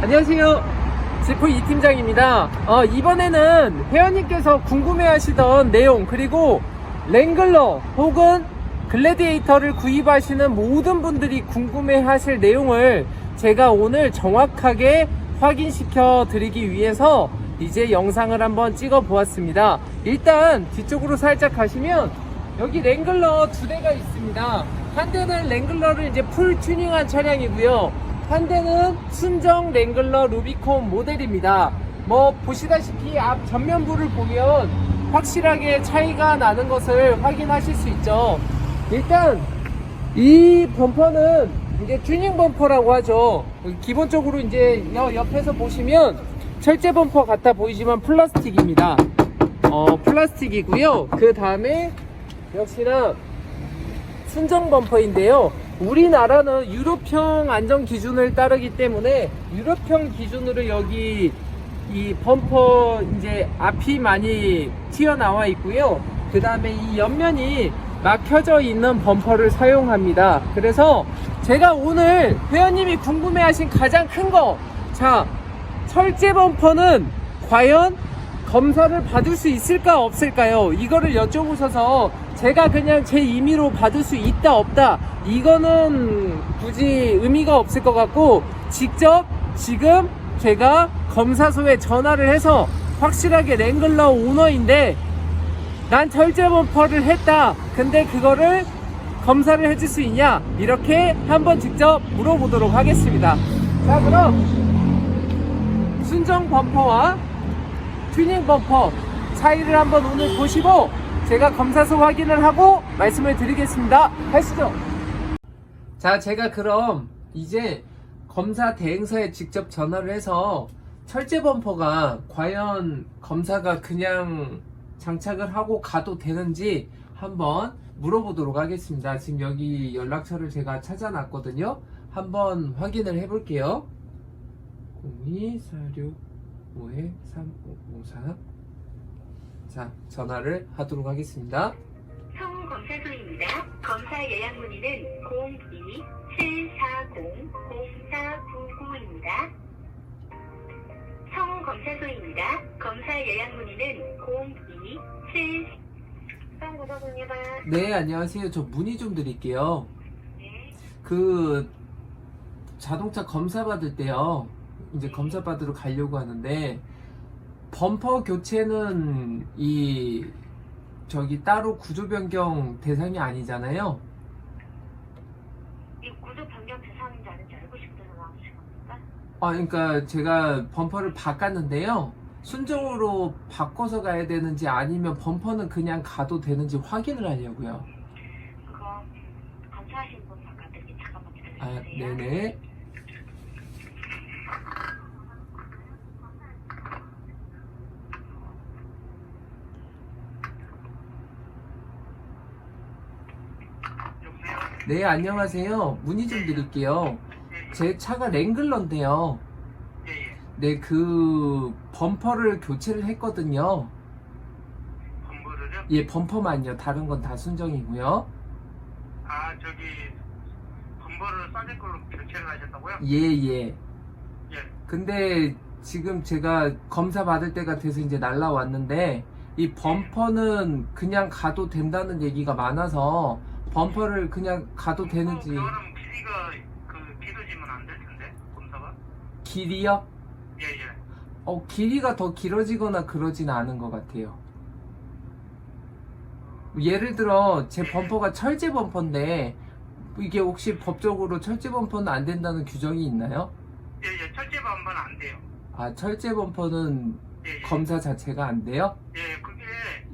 안녕하세요. 지프 이 팀장입니다. 이번에는 회원님께서 궁금해하시던 내용, 그리고 랭글러 혹은 글래디에이터를 구입하시는 모든 분들이 궁금해하실 내용을 제가 오늘 정확하게 확인시켜 드리기 위해서 이제 영상을 한번 찍어 보았습니다. 일단 뒤쪽으로 살짝 가시면 여기 랭글러 두 대가 있습니다. 한 대는 랭글러를 이제 풀 튜닝한 차량이고요. 한 대는 순정 랭글러 루비콘 모델입니다. 뭐 보시다시피 앞 전면부를 보면 확실하게 차이가 나는 것을 확인하실 수 있죠. 일단 이 범퍼는 이제 튜닝 범퍼라고 하죠. 기본적으로 이제 옆에서 보시면 철제 범퍼 같아 보이지만 플라스틱입니다. 플라스틱이고요. 그 다음에 역시나 순정 범퍼인데요. 우리나라는 유럽형 안전 기준을 따르기 때문에 유럽형 기준으로 여기 이 범퍼 이제 앞이 많이 튀어나와 있고요. 그 다음에 이 옆면이 막혀져 있는 범퍼를 사용합니다. 그래서 제가 오늘 회원님이 궁금해하신 가장 큰 거, 자, 철제 범퍼는 과연 검사를 받을 수 있을까 없을까요? 이거를 여쭤보셔서 제가 그냥 제 임의로 받을 수 있다 없다, 이거는 굳이 의미가 없을 것 같고, 직접 지금 제가 검사소에 전화를 해서 확실하게 랭글러 오너인데 난 철제 범퍼를 했다, 근데 그거를 검사를 해줄 수 있냐, 이렇게 한번 직접 물어보도록 하겠습니다. 자, 그럼 순정 범퍼와 튜닝 범퍼 차이를 한번 오늘 보시고 제가 검사소 확인을 하고 말씀을 드리겠습니다. 가시죠. 자, 제가 그럼 이제 검사 대행사에 직접 전화를 해서 철제 범퍼가 과연 검사가 그냥 장착을 하고 가도 되는지 한번 물어보도록 하겠습니다. 지금 여기 연락처를 제가 찾아놨거든요. 한번 확인을 해볼게요. 02-465-3554. 자, 전화를 하도록 하겠습니다. 성검사소입니다. 검사 예약 문의는 02-740-0499입니다. 성검사소입니다. 검사 예약 문의는 02-7... 성검사소입니다. 네, 안녕하세요. 저 문의 좀 드릴게요. 네. 그 자동차 검사 받을 때요, 이제 검사 받으러 가려고 하는데 범퍼 교체는 저기 따로 구조 변경 대상이 아니잖아요. 이 구조 변경 대상인지 아닌지 알고 싶어서 나오신 겁니까? 그러니까 제가 범퍼를 바꿨는데요, 순정으로 바꿔서 가야 되는지 아니면 범퍼는 그냥 가도 되는지 확인을 하려고요. 그거 검사하신 분 바꿔드릴게요. 잠깐만 기다려주세요. 아, 네네. 네, 안녕하세요. 문의 좀 드릴게요. 제 차가 랭글러인데요. 네, 그 범퍼를 교체를 했거든요. 범퍼를요? 예, 범퍼만요. 다른 건 다 순정이고요. 아, 저기 범퍼를 싸질 걸로 교체를 하셨다고요? 예, 예. 예. 근데 지금 제가 검사 받을 때가 돼서 이제 날라왔는데 이 범퍼는 그냥 가도 된다는 얘기가 많아서 범퍼를 그냥 가도 되는지. 그거는 길이가 길어지면 안 될 텐데, 검사가? 길이요? 예, 예. 길이가 더 길어지거나 그러진 않은 것 같아요. 예를 들어 제 범퍼가 철제 범퍼인데 이게 혹시 법적으로 철제 범퍼는 안 된다는 규정이 있나요? 예, 예. 철제 범퍼는 안 돼요. 아, 철제 범퍼는 예, 예. 검사 자체가 안 돼요? 예, 그게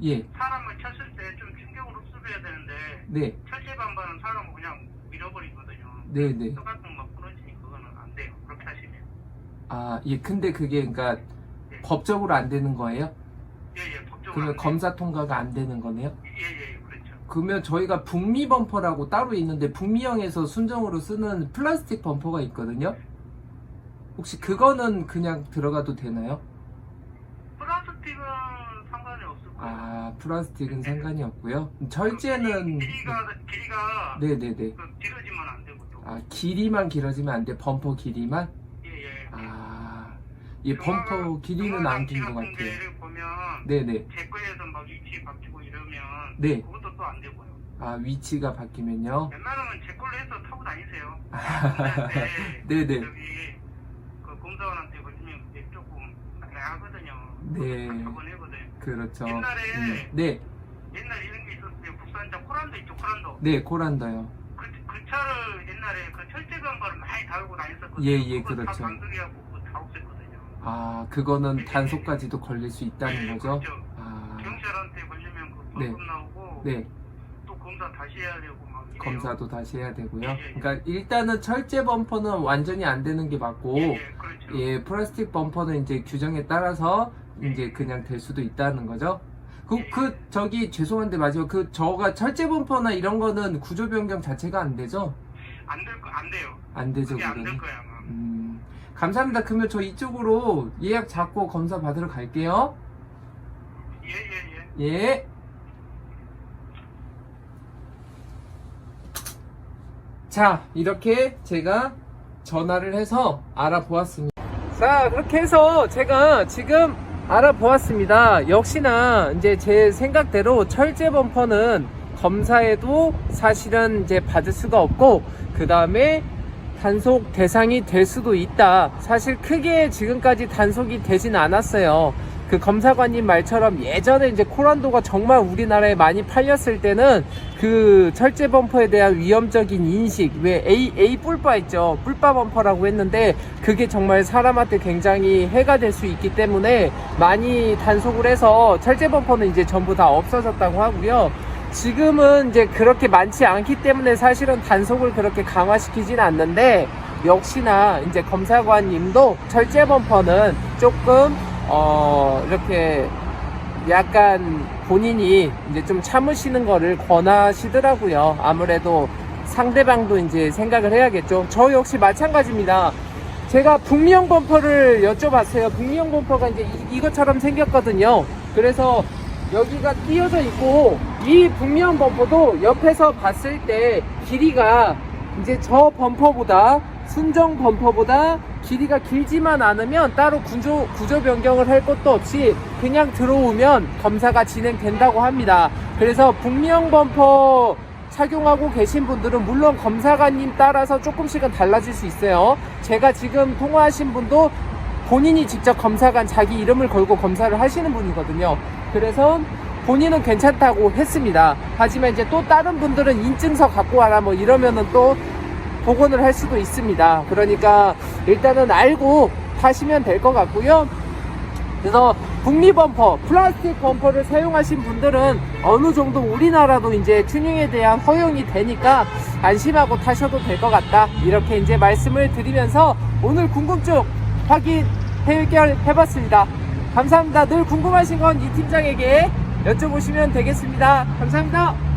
예. 사람을 쳤을 때 좀 충격을 흡수해야 되는데 네. 철제 범퍼는 사람을 그냥 밀어버리거든요. 네네. 똑같은 막 부러지니 그거는 안 돼요. 그렇게 하시면. 아, 예. 근데 그게 그러니까 예. 법적으로 안 되는 거예요? 예, 예. 법적으로 그러면 안 돼요. 검사 통과가 안 되는 거네요? 예, 예, 그렇죠. 그러면 저희가 북미 범퍼라고 따로 있는데 북미형에서 순정으로 쓰는 플라스틱 범퍼가 있거든요? 혹시 그거는 그냥 들어가도 되나요? 플라스틱은 상관이 없을 거예요. 아, 플라스틱은 상관이 없고요. 철제는 길이가 네네네. 길어지면 안 되고 또. 아, 길이만 길어지면 안 돼. 범퍼 길이만? 예, 예. 이 범퍼 길이는 안 긴 것 같아요. 를 보면 네네. 제 거에서 막 위치 바뀌고 이러면 네. 그것도 또 안 되고요. 위치가 바뀌면요. 웬만하면 제 걸로 해서 타고 다니세요. 네네. 저기 그 검사원한테 걸리면 그게 조금 나가거든요. 네. 저번에거든. 그렇죠. 옛날에 네. 옛날에 이런 게 있었어요. 국산차 코란도 있죠. 코란도. 네, 코란다요. 그 차를 옛날에 그 철제 범퍼를 많이 달고 다녔었거든요. 예, 그거 그렇죠. 다 반들이하고 그거 다 없앴거든요. 그거는 단속까지도 걸릴 수 있다는 거죠? 그렇죠. 경찰한테 걸리면 그 벌금 나오고 네. 또 검사 다시 해야 되고 막 이래요. 검사도 다시 해야 되고요. 예. 그러니까 일단은 철제 범퍼는 완전히 안 되는 게 맞고, 그렇죠. 플라스틱 범퍼는 이제 규정에 따라서 이제 그냥 될 수도 있다는 거죠. 저기 죄송한데 마지막 저가 철제 범퍼나 이런 거는 구조 변경 자체가 안 되죠? 안 돼요. 안 되죠, 그게 안 될 그거는. 거야 아마. 감사합니다. 그러면 저 이쪽으로 예약 잡고 검사 받으러 갈게요. 예. 예. 자, 이렇게 제가 전화를 해서 알아보았습니다. 자, 그렇게 해서 제가 지금 알아보았습니다. 역시나 이제 제 생각대로 철제 범퍼는 검사에도 사실은 이제 받을 수가 없고, 그 다음에 단속 대상이 될 수도 있다. 사실 크게 지금까지 단속이 되진 않았어요. 그 검사관님 말처럼 예전에 이제 코란도가 정말 우리나라에 많이 팔렸을 때는 그 철제 범퍼에 대한 위험적인 인식, 왜 A 뿔바 있죠, 뿔바 범퍼라고 했는데 그게 정말 사람한테 굉장히 해가 될 수 있기 때문에 많이 단속을 해서 철제 범퍼는 이제 전부 다 없어졌다고 하고요. 지금은 이제 그렇게 많지 않기 때문에 사실은 단속을 그렇게 강화시키진 않는데, 역시나 이제 검사관님도 철제 범퍼는 조금 이렇게 약간 본인이 이제 좀 참으시는 거를 권하시더라고요. 아무래도 상대방도 이제 생각을 해야겠죠. 저 역시 마찬가지입니다. 제가 북미형 범퍼를 여쭤봤어요. 북미형 범퍼가 이제 이것처럼 생겼거든요. 그래서 여기가 끼어져 있고, 이 북미형 범퍼도 옆에서 봤을 때 길이가 이제 저 범퍼보다, 순정 범퍼보다 길이가 길지만 않으면 따로 구조 변경을 할 것도 없이 그냥 들어오면 검사가 진행된다고 합니다. 그래서 북미형 범퍼 착용하고 계신 분들은 물론 검사관님 따라서 조금씩은 달라질 수 있어요. 제가 지금 통화하신 분도 본인이 직접 검사관 자기 이름을 걸고 검사를 하시는 분이거든요. 그래서 본인은 괜찮다고 했습니다. 하지만 이제 또 다른 분들은 인증서 갖고 와라 뭐 이러면은 또 복원을 할 수도 있습니다. 그러니까 일단은 알고 타시면 될 것 같고요. 그래서 북미 범퍼, 플라스틱 범퍼를 사용하신 분들은 어느 정도 우리나라도 이제 튜닝에 대한 허용이 되니까 안심하고 타셔도 될 것 같다. 이렇게 이제 말씀을 드리면서 오늘 궁금증 확인 해결해봤습니다. 감사합니다. 늘 궁금하신 건 이 팀장에게 여쭤보시면 되겠습니다. 감사합니다.